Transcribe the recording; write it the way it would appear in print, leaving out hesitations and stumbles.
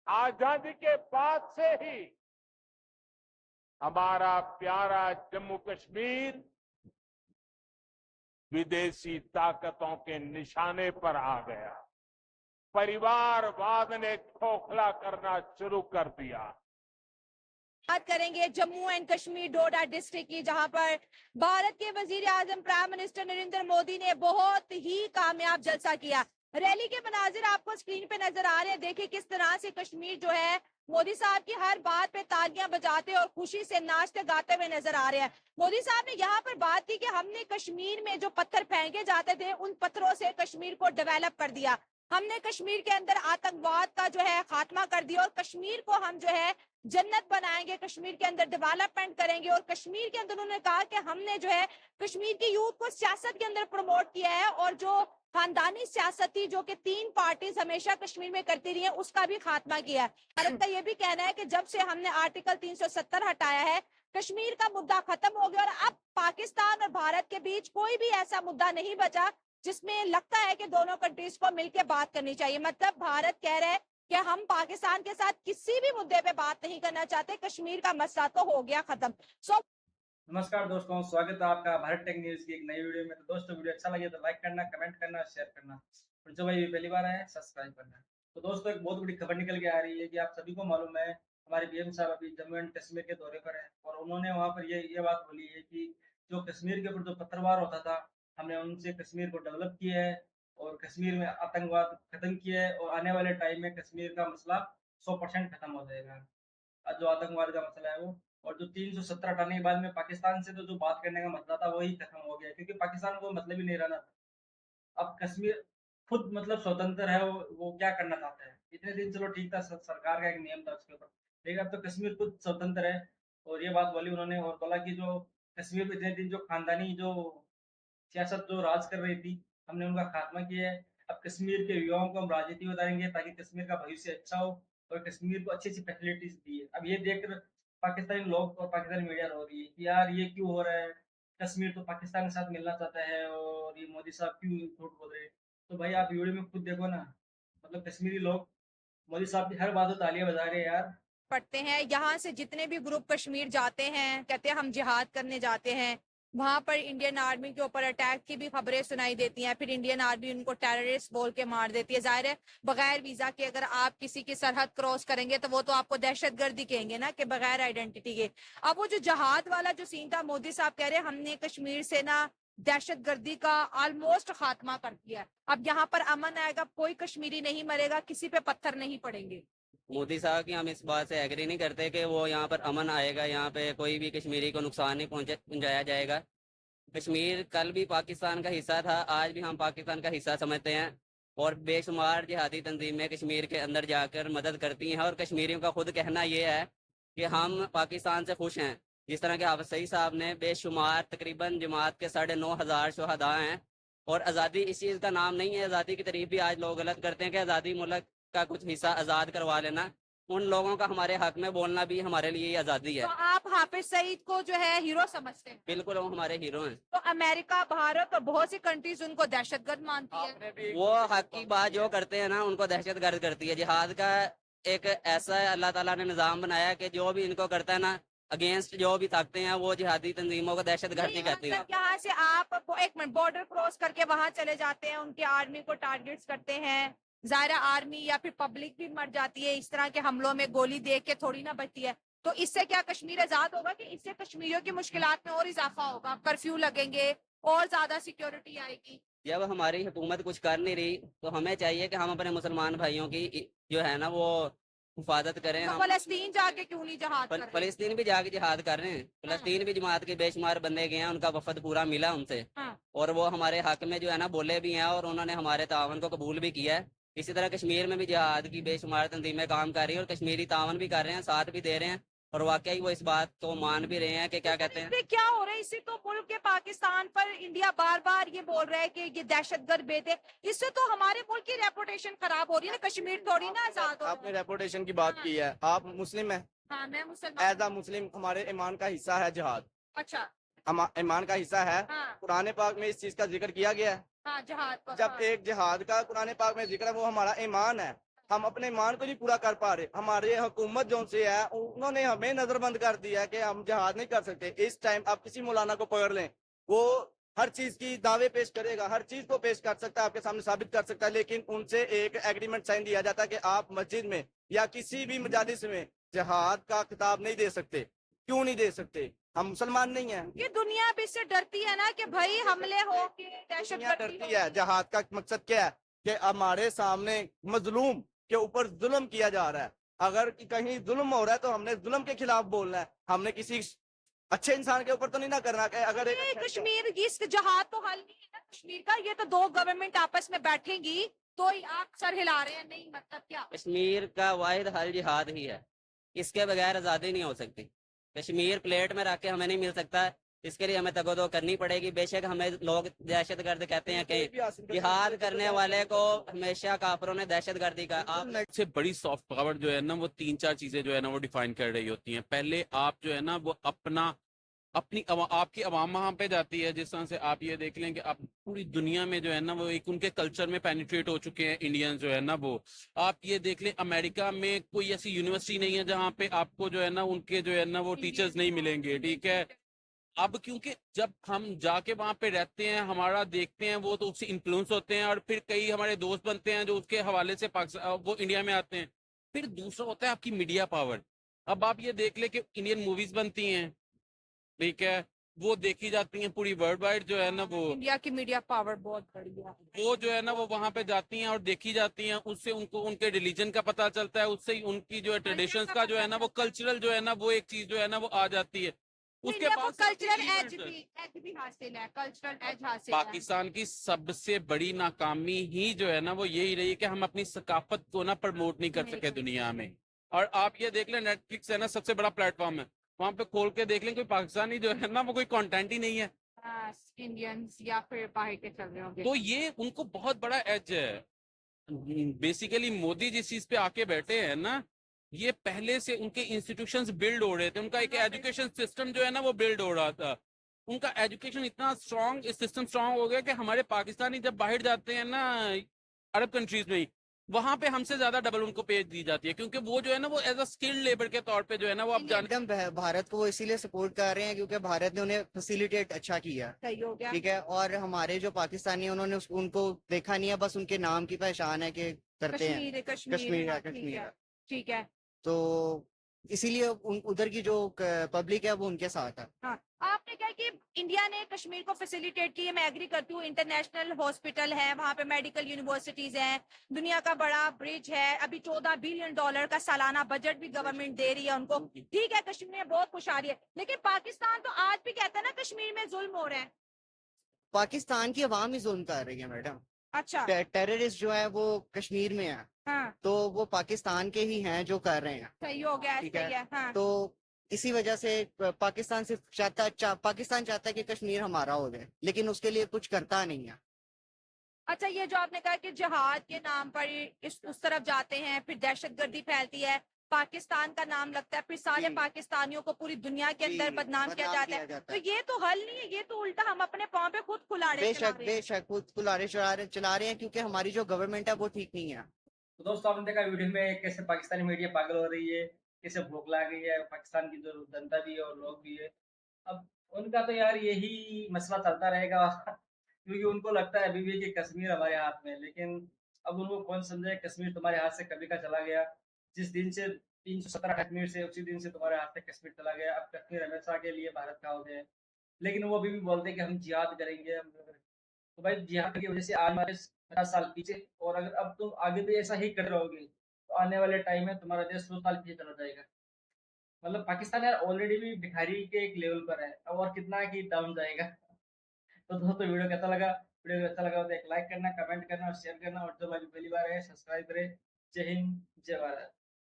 आजादी के बाद से ही हमारा प्यारा जम्मू कश्मीर विदेशी ताकतों के निशाने पर आ गया। परिवारवाद ने खोखला करना शुरू कर दिया। बात करेंगे Jammu and Kashmir Doda district की, जहां पर भारत के वजीर आजम प्राइम मिनिस्टर नरेंद्र मोदी ने बहुत ही कामयाब जलसा किया। रैली के मनाजिर आपको स्क्रीन पे नजर आ रहे हैं। देखिए किस तरह से कश्मीर जो है मोदी साहब की हर बात पे तालियां बजाते और खुशी से नाचते गाते हुए नजर आ रहे हैं। मोदी साहब ने यहाँ पर बात की कि हमने कश्मीर में जो पत्थर फेंके जाते थे उन पत्थरों से कश्मीर को डेवलप कर दिया। हमने कश्मीर के अंदर आतंकवाद का जो है खात्मा कर दिया और कश्मीर को हम जो है जन्नत बनाएंगे, कश्मीर के अंदर डेवलपमेंट करेंगे। और कश्मीर के अंदर उन्होंने कहा कि हमने जो है कश्मीर की यूथ को सियासत के अंदर प्रमोट किया है और जो खानदानी सियासत थी जो कि 3 पार्टीज हमेशा कश्मीर में करती रही है उसका भी खात्मा किया है। भारत का यह भी कहना है कि जब से हमने आर्टिकल 370 हटाया है कश्मीर का मुद्दा खत्म हो गया और अब पाकिस्तान और भारत के बीच कोई भी ऐसा मुद्दा नहीं बचा जिसमें लगता है कि दोनों कंट्रीज को मिलकर बात करनी चाहिए। मतलब भारत कह रहा है कि हम पाकिस्तान के साथ किसी भी मुद्दे पे बात नहीं करना चाहते, कश्मीर का मसला तो हो गया खत्म। नमस्कार दोस्तों, स्वागत है आपका भारत टेक न्यूज की एक नई वीडियो में। तो दोस्तों वीडियो अच्छा लगे तो लाइक करना, कमेंट करना, शेयर करना और जो भाई पहली बार आए सब्सक्राइब करना। तो दोस्तों एक बहुत बड़ी खबर निकल के आ रही है कि आप सभी को मालूम है हमारे पीएम साहब अभी जम्मू एंड कश्मीर के दौरे पर है और उन्होंने वहाँ पर ये बात बोली है कि जो कश्मीर के ऊपर जो पत्थरवार होता था हमने उनसे कश्मीर को डेवलप किया है और कश्मीर में आतंकवाद खत्म किया है और आने वाले टाइम में कश्मीर का मसला 100% खत्म हो जाएगा। जो आतंकवाद का मसला है वो, और जो 370 हटाने के बाद में पाकिस्तान से तो जो बात करने का मसला था वही खत्म हो गया क्योंकि पाकिस्तान को मतलब ही नहीं रहना था। अब कश्मीर खुद मतलब स्वतंत्र है, वो क्या करना चाहता है। इतने दिन चलो ठीक था, सरकार का एक नियम था उसके ऊपर, लेकिन अब तो कश्मीर खुद स्वतंत्र है। और ये बात बोली उन्होंने और बोला कि जो कश्मीर में इतने दिन जो खानदानी जो सियासत जो राज कर रही थी हमने उनका खात्मा किया है। अब कश्मीर के युवाओं को हम राजनीति बताएंगे ताकि कश्मीर का भविष्य अच्छा हो और कश्मीर को अच्छी अच्छी फैसिलिटीज दी है। अब ये देखकर पाकिस्तानी लोग और पाकिस्तानी मीडिया रो रही है कि यार ये क्यों हो रहा है, कश्मीर तो पाकिस्तान के साथ मिलना चाहता है और ये मोदी साहब क्यों झूठ बोल रहे हैं। तो भाई आप वीडियो में खुद देखो ना, मतलब कश्मीरी लोग मोदी साहब की हर बात तो तालियां बजा रहे हैं यार। पढ़ते हैं यहाँ से जितने भी ग्रुप कश्मीर जाते हैं कहते हैं हम जिहाद करने जाते हैं, वहां पर इंडियन आर्मी के ऊपर अटैक की भी खबरें सुनाई देती हैं, फिर इंडियन आर्मी उनको टेररिस्ट बोल के मार देती है। जाहिर है बगैर वीजा के अगर आप किसी की सरहद क्रॉस करेंगे तो वो तो आपको दहशतगर्दी कहेंगे ना, कि बगैर आइडेंटिटी के। अब वो जो जहाद वाला जो सीन था, मोदी साहब कह रहे हैं हमने कश्मीर से ना दहशतगर्दी का ऑलमोस्ट खात्मा कर दिया। अब यहाँ पर अमन आएगा, कोई कश्मीरी नहीं मरेगा, किसी पे पत्थर नहीं पड़ेंगे। मोदी साहब की हम इस बात से एग्री नहीं करते कि वो यहाँ पर अमन आएगा, यहाँ पे कोई भी कश्मीरी को नुकसान नहीं पहुंचाया जाएगा। कश्मीर कल भी पाकिस्तान का हिस्सा था, आज भी हम पाकिस्तान का हिस्सा समझते हैं और बेशुमार जिहादी तंजीमें कश्मीर के अंदर जाकर मदद करती हैं। और कश्मीरियों का खुद कहना ये है कि हम पाकिस्तान से खुश हैं। जिस तरह के हाफिज साहब ने बेशुमार तकरीबन जमात के 9,500 शुहदा हैं और आज़ादी इस चीज़ का नाम नहीं है। आज़ादी की तारीफ भी आज लोग गलत करते हैं कि आज़ादी मुल्क का कुछ हिस्सा आज़ाद करवा लेना। उन लोगों का हमारे हक में बोलना भी हमारे लिए आज़ादी है। तो आप हाफिज सईद को जो है हीरो समझते हैं? बिल्कुल, वो हमारे हीरो हैं। तो अमेरिका, भारत और बहुत सी कंट्रीज उनको दहशतगर्द मानती है। वो हक की बात जो करते हैं ना उनको दहशतगर्द करती है। जिहाद का एक ऐसा अल्लाह ताला ने निज़ाम बनाया कि जो भी इनको करता है ना, अगेंस्ट जो भी ताकते हैं वो जिहादी तंजीमों को दहशतगर्दी कहती है। यहाँ से आप एक मिनट बॉर्डर क्रॉस करके वहां चले जाते हैं, उनकी आर्मी को टारगेट्स करते हैं, ज़ाहिर आर्मी या फिर पब्लिक भी मर जाती है। इस तरह के हमलों में गोली देख के थोड़ी ना बचती है। तो इससे क्या कश्मीर आजाद होगा कि इससे कश्मीरियों की मुश्किलात में और इजाफा होगा, कर्फ्यू लगेंगे और ज्यादा सिक्योरिटी आएगी। जब हमारी हुकूमत कुछ कर नहीं रही तो हमें चाहिए कि हम अपने मुसलमान भाइयों की जो है ना वो हिफाजत करें। तो हम फलस्तीन जाके क्यों नहीं जहाद कर रहे? फलस्तीन भी जाके जिहाद कर रहे हैं। फलस्तीन भी जमात के बेशुमार बंदे गए हैं, उनका वफद पूरा मिला उनसे और वो हमारे हक में जो है ना बोले भी हैं और उन्होंने हमारे तावन को कबूल भी किया है। इसी तरह कश्मीर में भी जिहाद की बेशुमार तंजीमें काम कर रही है और कश्मीरी तावन भी कर रहे हैं, साथ भी दे रहे हैं और वाकई वो इस बात को मान भी रहे हैं कि क्या कहते हैं। क्या हो रहा है इससे? तो मुल्क के पाकिस्तान पर इंडिया बार बार ये बोल रहा है कि ये दहशतगर्द बेटे, इससे तो हमारे मुल्क की रेपुटेशन खराब हो रही है ना। कश्मीर थोड़ी ना आजाद हो। आपने रेपुटेशन की बात की है, आप मुस्लिम है? हाँ मैं मुसलमान। एज अ मुस्लिम हमारे ईमान का हिस्सा है जिहाद। अच्छा, ईमान का हिस्सा है। कुरान पाक में इस चीज का जिक्र किया गया है। हाँ जहाद। जब एक जिहाद का कुरान पाक में जिक्र है वो हमारा ईमान है। हम अपने ईमान को नहीं पूरा कर पा रहे। हमारे हुकूमत जो से है उन्होंने हमें नजरबंद कर दिया है कि हम जिहाद नहीं कर सकते। इस टाइम आप किसी मौलाना को पकड़ लें, वो हर चीज की दावे पेश करेगा, हर चीज को पेश कर सकता है, आपके सामने साबित कर सकता है, लेकिन उनसे एक एग्रीमेंट साइन दिया जाता है कि आप मस्जिद में या किसी भी मजालिस में जिहाद का खिताब नहीं दे सकते। क्यों नहीं दे सकते? हम मुसलमान नहीं है। ये दुनिया भी इससे डरती है ना कि भाई हमले हो के दुनिया दहशतगर्दी डरती है। जिहाद का मकसद क्या है कि हमारे सामने मजलूम के ऊपर जुल्म किया जा रहा है। अगर कहीं जुल्म हो रहा है तो हमने जुल्म के खिलाफ बोलना है। हमने किसी अच्छे इंसान के ऊपर तो नहीं ना करना कि अगर एक ये अच्छा कश्मीर की इस जहाज तो हल नहीं है ना कश्मीर का। ये तो दो गवर्नमेंट आपस में बैठेंगी तो ही आप सर हिला रहे हैं। नहीं मतलब क्या? कश्मीर का वाहिद हल जिहाद ही है। इसके बगैर आज़ादी नहीं हो सकती। कश्मीर प्लेट में रख के हमें नहीं मिल सकता। इसके लिए हमें तगोदो करनी पड़ेगी। बेशक हमें लोग दहशतगर्द कहते हैं कि जिहाद करने वाले को हमेशा काफिरों ने दहशतगर्दी का आप से बड़ी सॉफ्ट पावर जो है ना वो 3-4 चीजें जो है ना वो डिफाइन कर रही होती हैं। पहले आप जो है ना वो आपकी अवाम वहां पे जाती है। जिस तरह से आप ये देख लें कि आप पूरी दुनिया में जो है ना वो एक उनके कल्चर में पेनिट्रेट हो चुके हैं इंडियंस जो है ना वो। आप ये देख लें अमेरिका में कोई ऐसी यूनिवर्सिटी नहीं है जहाँ पे आपको जो है ना उनके जो है ना वो टीचर्स नहीं मिलेंगे, ठीक है। अब क्योंकि जब हम जाके वहां पे रहते हैं, हमारा देखते हैं, वो तो उससे इन्फ्लुएंस होते हैं और फिर कई हमारे दोस्त बनते हैं जो उसके हवाले से पाकिस्तान वो इंडिया में आते हैं। फिर दूसरा होता है आपकी मीडिया पावर। अब आप ये देख ले कि इंडियन मूवीज बनती हैं, ठीक है, वो देखी जाती हैं पूरी वर्ल्ड वाइड जो है ना वो। इंडिया की मीडिया पावर बहुत बढ़िया है। वो जो है ना वो वहां पे जाती हैं और देखी जाती हैं। उससे उनको उनके रिलीजन का पता चलता है, उससे ही उनकी जो है ट्रेडिशंस का जो है ना वो कल्चरल जो है ना वो एक चीज जो है ना वो आ जाती है। उसके इंडिया को बाद कल्चरल एज भी हासिल है। कल्चरल एज हासिल है। पाकिस्तान की सबसे बड़ी नाकामी ही जो है ना वो यही रही है कि हम अपनी सकाफत को ना प्रमोट नहीं कर सके दुनिया में। और आप ये देख लें नेटफ्लिक्स है ना सबसे बड़ा प्लेटफॉर्म है, वहां पे खोल के देख लें कोई पाकिस्तानी जो है ना वो कोई कंटेंट ही नहीं है। इंडियंस या फिर बाहर के चल रहे होंगे। तो ये उनको बहुत बड़ा एज है। बेसिकली मोदी जिस चीज पे आके बैठे हैं ना, ये पहले से उनके इंस्टीट्यूशंस बिल्ड हो रहे थे। उनका एक एजुकेशन सिस्टम जो है ना वो बिल्ड हो रहा था। उनका एजुकेशन इतना स्ट्रांग सिस्टम स्ट्रांग हो गया कि हमारे पाकिस्तानी जब बाहर जाते हैं ना अरब कंट्रीज में ही, वहां पे हमसे ज्यादा डबल उनको पे दी जाती है, क्योंकि वो जो है ना वो एज अ स्किल्ड लेबर के तौर पे जो है ना वो आप जानते एकदम भारत को वो इसीलिए सपोर्ट कर रहे हैं क्योंकि भारत ने उन्हें फैसिलिटेट अच्छा किया। सही हो गया। ठीक है, और हमारे जो पाकिस्तानी हैं उन्होंने उनको देखा नहीं है, बस उनके नाम की पहचान है कि करते हैं कश्मीर कश्मीर कश्मीर हाँ, है, कश्मीर है। ठीक है। तो इसीलिए उधर की जो पब्लिक है वो उनके साथ है। हाँ, आपने कहा कि इंडिया ने कश्मीर को फैसिलिटेट की है। मैं एग्री करती हूँ। इंटरनेशनल हॉस्पिटल है वहाँ पे, मेडिकल यूनिवर्सिटीज हैं, दुनिया का बड़ा ब्रिज है। अभी $14 बिलियन का सालाना बजट भी गवर्नमेंट दे रही है उनको। ठीक है, कश्मीर में बहुत खुशहाली है, लेकिन पाकिस्तान तो आज भी कहता है ना कश्मीर में जुल्म हो रहे हैं। पाकिस्तान की आवाम ही जुल्म कर रही है मैडम। अच्छा। टेररिस्ट जो है वो कश्मीर में है, हाँ, तो वो पाकिस्तान के ही हैं जो कर रहे हैं। सही हो गया। ठीक सही है। हाँ। तो इसी वजह से पाकिस्तान सिर्फ पाकिस्तान चाहता है कि कश्मीर हमारा हो जाए, लेकिन उसके लिए कुछ करता नहीं है। अच्छा, ये जो आपने कहा कि जिहाद के नाम पर उस तरफ जाते हैं, फिर दहशतगर्दी फैलती है, पाकिस्तान का नाम लगता है, फिर सारे जी। पाकिस्तानियों को पूरी दुनिया के अंदर जी, बदनाम किया जाता है। तो ये तो हल नहीं है, ये तो उल्टा हम अपने पाँव पे खुद कुल्हाड़े चला बेशक रहे हैं। बेशक खुद कुल्हाड़े चला रहे हैं क्योंकि हमारी जो गवर्नमेंट है वो ठीक नहीं है। तो दोस्तों आपने देखा वीडियो में कैसे पाकिस्तानी मीडिया पागल हो रही है, कैसे भूख ला गई है पाकिस्तान की जो जनता भी है और लोग भी है। अब उनका तो यार यही मसला चलता रहेगा क्योंकि उनको लगता है अभी भी कि कश्मीर हमारे हाथ में है, लेकिन अब उनको कौन समझे कश्मीर तुम्हारे हाथ से कभी का चला गया। जिस दिन से 317 कश्मीर से उसी दिन से तुम्हारे हाथ से कश्मीर चला गया। अब कश्मीर हमेशा के लिए भारत का हो गया है। लेकिन वो अभी भी बोलते हैं कि हम जिहाद करेंगे। तो भाई जिहाद की वजह से आज हमारे 50 साल पीछे, और अगर अब तुम आगे भी ऐसा ही कर रहोगे तो आने वाले टाइम में तुम्हारा देश 100 साल पीछे चला जाएगा। मतलब पाकिस्तान यार ऑलरेडी भी भिखारी के एक लेवल पर है, अब और कितना की डाउन जाएगा। तो दोस्तों वीडियो कैसा लगा? वीडियो अच्छा लगा तो एक लाइक करना, कमेंट करना और शेयर करना, और जो भाई पहली बार है सब्सक्राइब करें। जय हिंद, जय भारत।